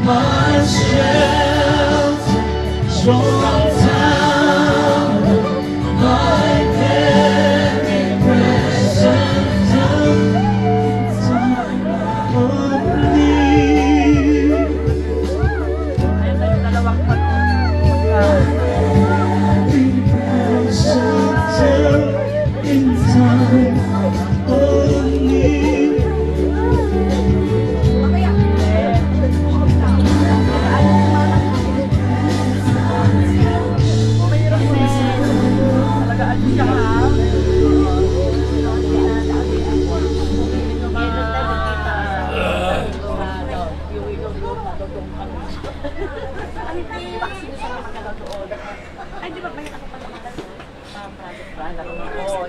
my shelter, strong tower, my very present help in time of need. Very present help in time of need.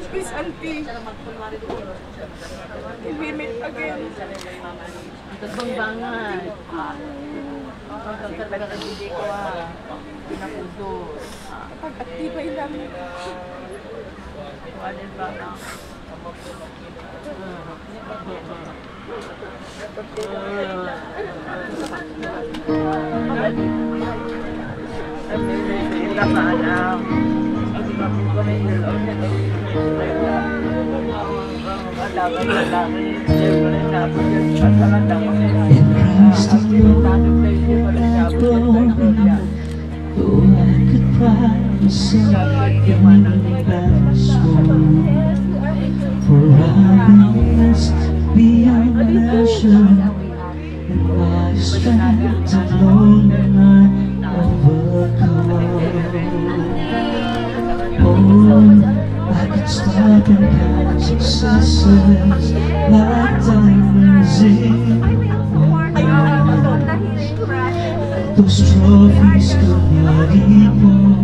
Please, auntie. We meet again. Tagbangbangan. Talaga hindi ko pinapudos. Pag-atibay lang. Alin ba na? Though I could pride myself in vast world, for I've been blessed beyond measure, and my strength alone I overcome. Oh, I could stop and count successes like diamonds in those trophies could not equal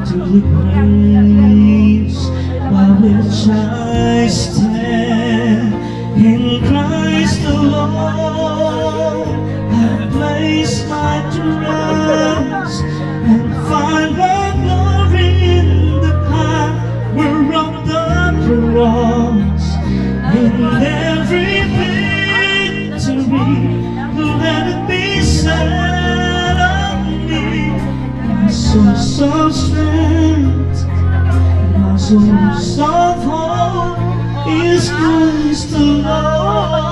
to the grace by which I stand in Christ alone. I place my trust and find my glory in the power of the cross. In every victory, let it be said of me, my source of strength, my source of hope is Christ alone.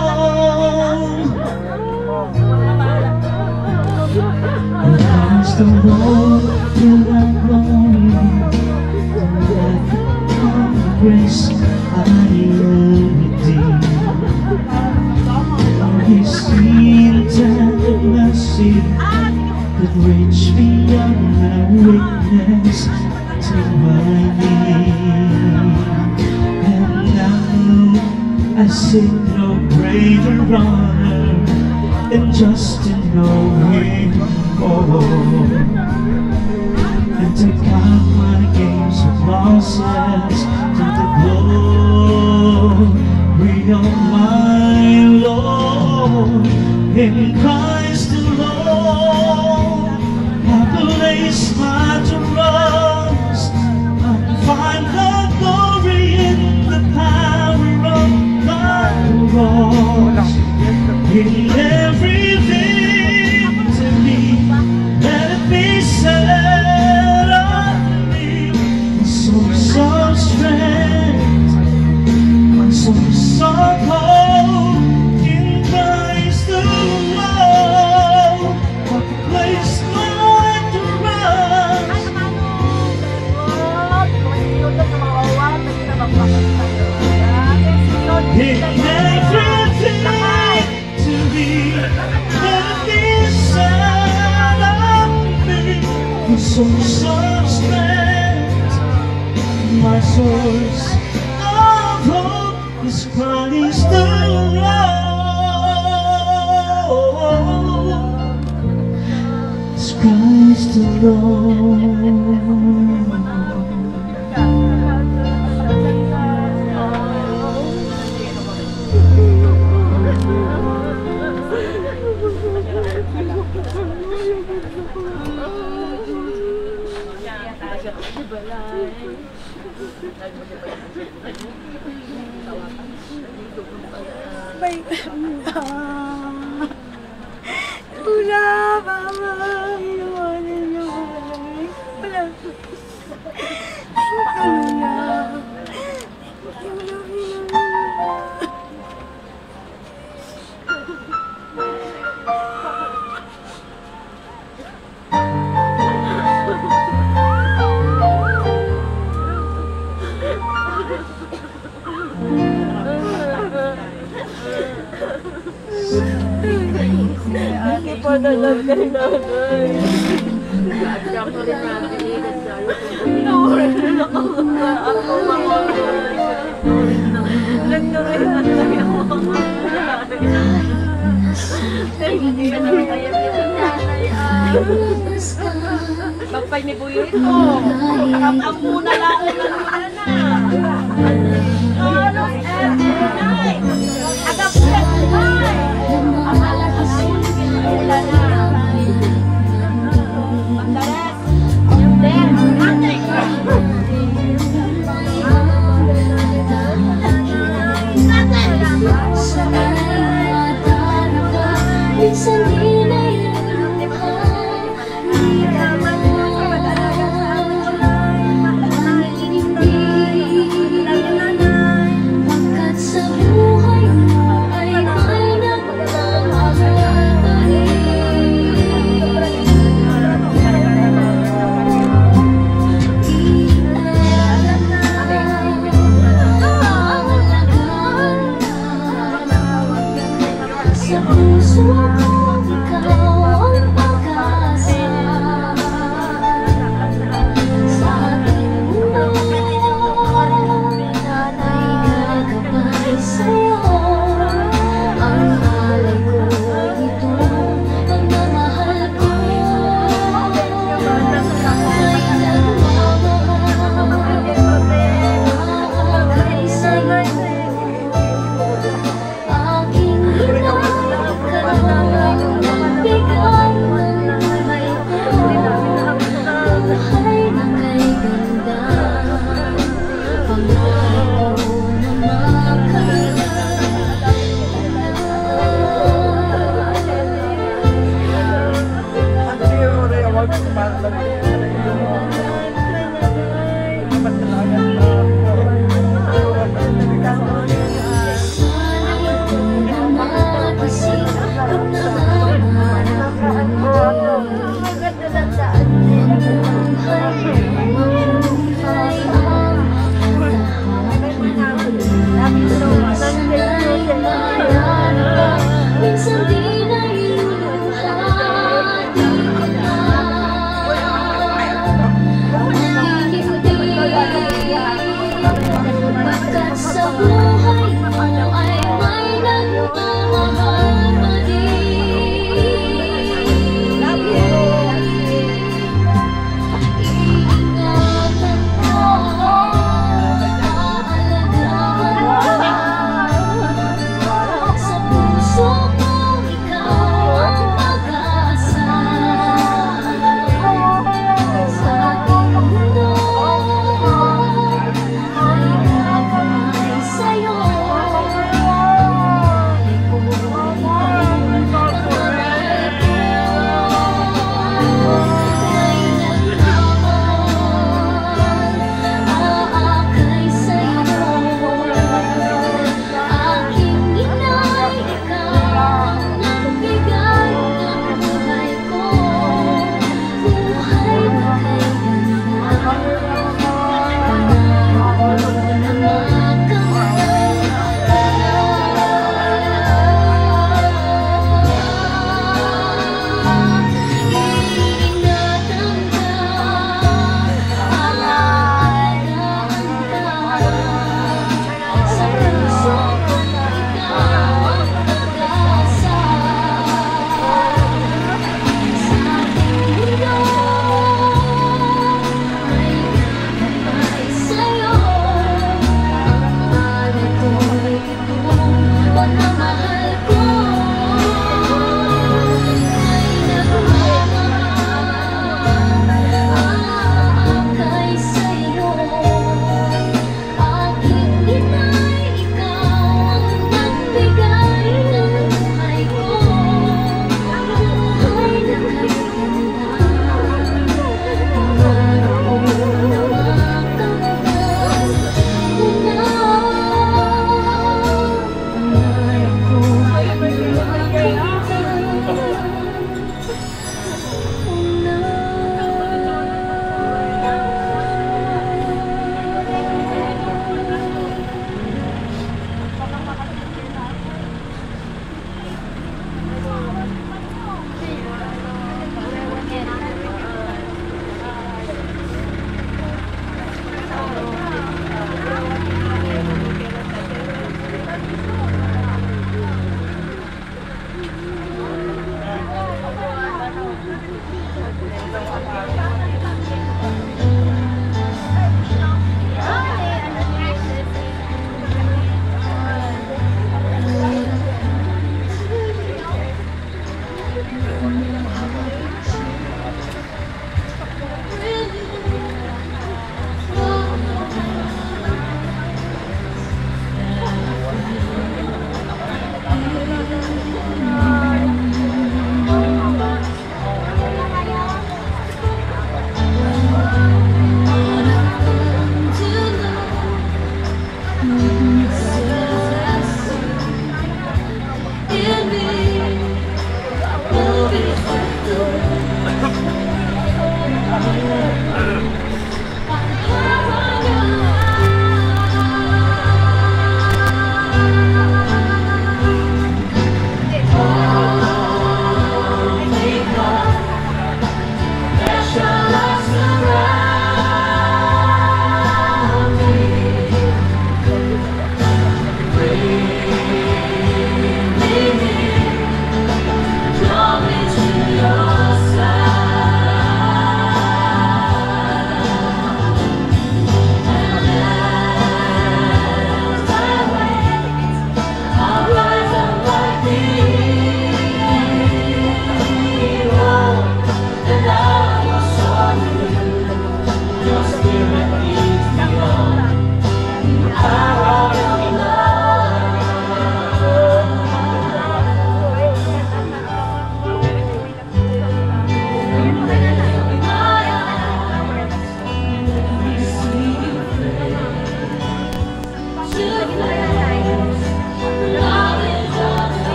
And Christ alone will I glory, and death and grace I am redeemed. His sweet and mercy that reach beyond my weakness to my need. And now I seek no greater honor than just to know Him more, and to count my gains and losses to the glory of my Lord. In Christ alone I place my trust, I find the glory in the power of my cross. In every victory, let it be said of me, my source of strength, my source of hope, in Christ alone I place my trust. In every victory, let it be said of me, my source of strength, my source of hope is Christ alone. It's Christ alone. Wala, mama. Iwanan niyo. Wala. Ate po talaga kay nanay. Nawala na ako mga nagtuloy na tayo mga hindi ka naman kaya yung nanay pagpay ni Buyo ito kakampo na lang na agad po yan wala na. Magdalas. Yung there. Ate. Minsan di na inuupan, di naman mo sa madalagang sa amin. Hindi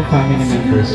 family members.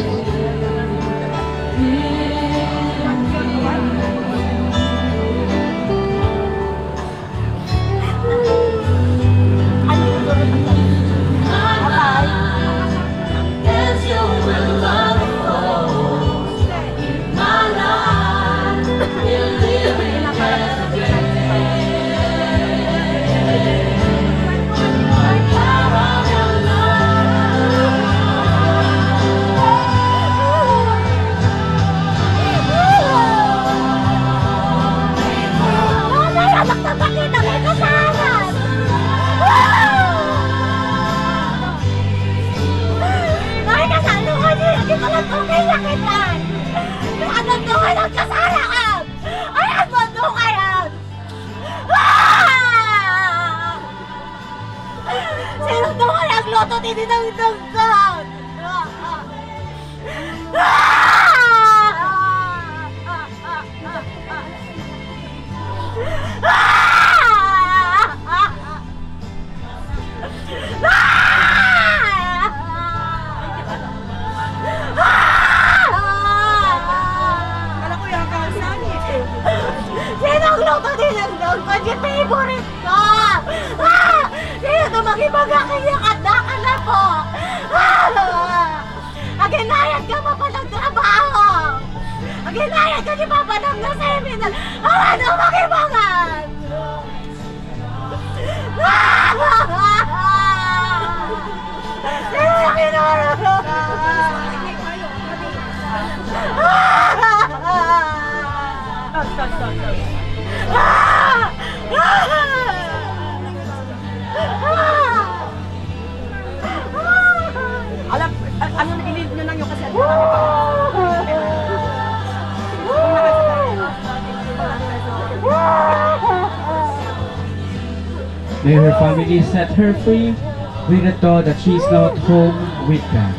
May her family set her free with the thought that she is not home with them.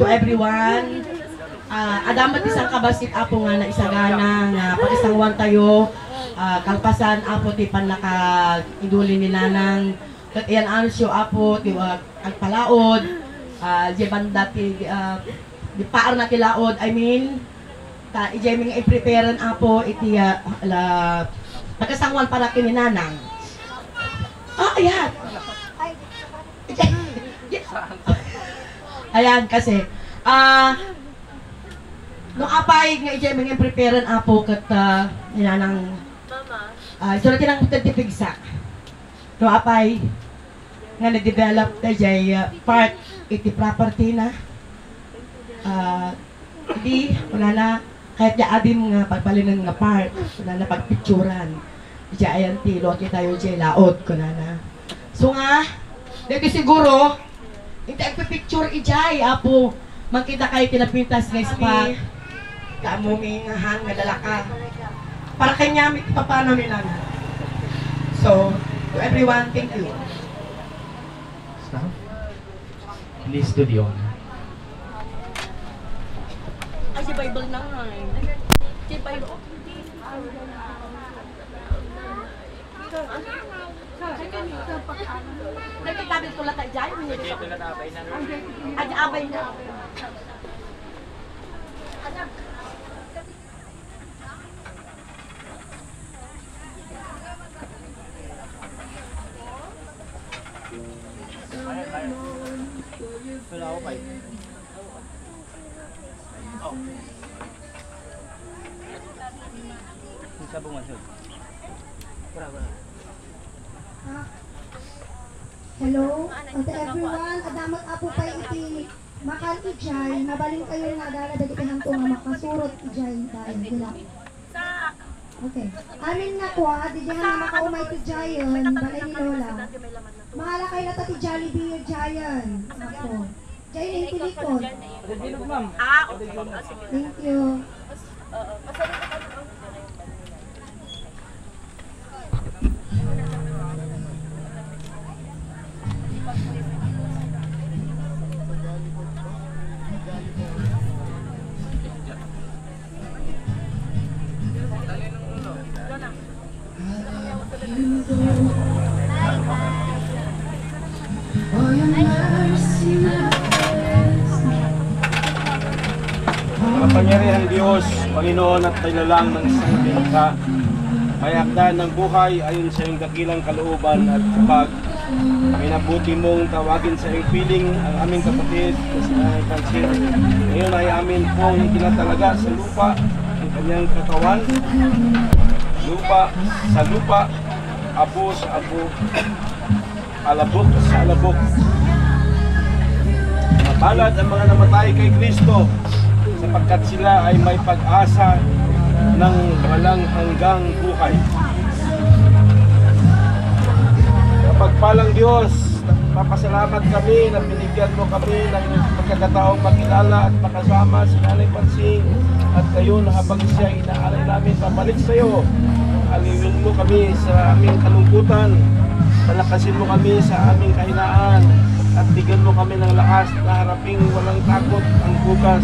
To everyone, adamat isang kabasit apo nga na isagana nga pag isang wan tayo kalpasan apo ti panaka iduli ni nanang kat iyan ansyo apo ti ang palaod di banda ti di paar na ti laod I mean ta ijay mga i-preparean apo iti pagkasangwan para kini nanang ayan ayan kasi no apay nga ijay mga preparean apo kat nanang suratin ang tagtipigsa no apay nga na-develop na jay part iti property na hindi wala na kahit ya adim nga pagpalinan nga part wala na pagpicturan ijay ayan ti lote tayo jay laod kuna na so nga dito siguro hindi agpipicture ijay apo makita kayo kinapintas nga spot kaamuming hang nga dalaka para kanya may papano nila so to everyone thank you Stop. Please to the honor. Ay, si Bible na nga eh. Si Bible. Nagkikabit ko lang tayo dyan. Ay, abay na. Wala ako kayo. Oh. Sa bumasod. Hello, to everyone. Adamat apo pa iti makal ijay. Nabaling kayo nga dala dagiti hangtong nga makasurot ijay dahil gila. Okay. Amin na kwa, di diyan na makaumay ti Jayon, balay ni Lola. Mahala kayo na ti Jollibee Jayon. Ako. Jayon yung tilikod. Thank you. Kapangyarihang Diyos, Panginoon at Pailalang ng isang nilikha, may hagdan ng buhay ayon sa iyong dakilang kalooban at kapag minabuti mong tawagin sa iyong piling ang aming kapatid na si Nanay Francine. Ngayon ay amin pong itinatalaga sa lupa ang kanyang katawan, lupa sa lupa, abo sa abo, alabok sa alabok. Mapalad ang mga namatay kay Kristo sapagkat sila ay may pag-asa ng walang hanggang buhay. Kapagpalang Diyos, papasalamat kami na binigyan mo kami ng pagkakataong makilala at makasama si Nanay Francine at kayo na habang siya inaalay namin pabalik sa iyo. Aliwin mo kami sa aming kalungkutan, palakasin mo kami sa aming kahinaan at bigyan mo kami ng lakas na haraping walang takot ang bukas.